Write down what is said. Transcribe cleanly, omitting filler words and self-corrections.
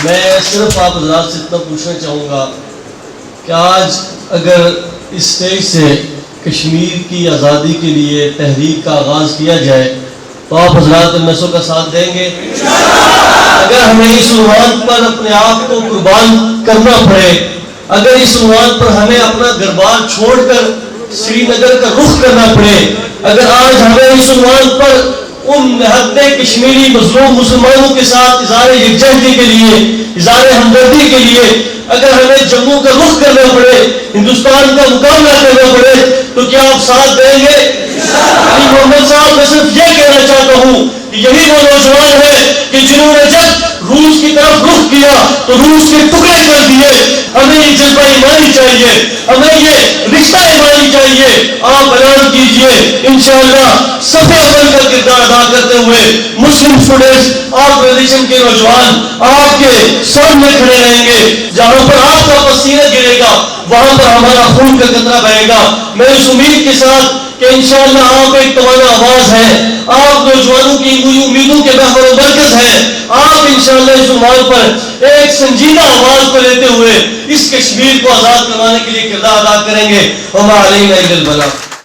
میں صرف آپ حضرات سے اتنا پوچھنا چاہوں گا کہ آج اگر اس اسٹیج سے کشمیر کی آزادی کے لیے تحریک کا آغاز کیا جائے تو آپ حضرات نسوں کا ساتھ دیں گے؟ اگر ہمیں اس عنوان پر اپنے آپ کو قربان کرنا پڑے، اگر اس عنوان پر ہمیں اپنا گھر بار چھوڑ کر سری نگر کا رخ کرنا پڑے، اگر آج ہمیں اس عنوان پر ان نہتے کشمیری مظلوم مسلمانوں کے ساتھ اظہار یکجہتی کے لیے، اظہار ہمدردی کے لیے اگر ہمیں جموں کا رخ کرنا پڑے، ہندوستان کا مقابلہ کرنا پڑے، تو کیا آپ ساتھ دیں گے؟ علی محمد صاحب، میں صرف یہ کہنا چاہتا ہوں کہ یہی وہ نوجوان ہے کہ جنہوں نے جب روس کی طرف رخ کیا تو روس کے ٹکڑے کر دیے۔ ہمیں یہ جذبہ ایمانی چاہیے، ہمیں یہ رشتہ ایمانی چاہیے۔ آپ اعلان کیجئے، انشاءاللہ صف اول کا کردار ادا کرتے ہوئے مسلم اسٹوڈنٹس آرگنائزیشن کے نوجوان آپ کے سامنے کھڑے رہیں گے۔ جہاں پر آپ کا پسینہ گرے گا وہاں پر ہمارا خون کا قطرہ بہے گا۔ میں اس امید کے ساتھ کہ انشاءاللہ آپ ایک توانا آواز ہیں، آپ نوجوانوں کی امیدوں کے محور و مرکز ہیں، آپ انشاءاللہ اس عنوان پر ایک سنجیدہ آواز کو لیتے ہوئے اس کشمیر کو آزاد کروانے کے لیے کردار ادا کریں گے۔ وما علینا الا البلاغ۔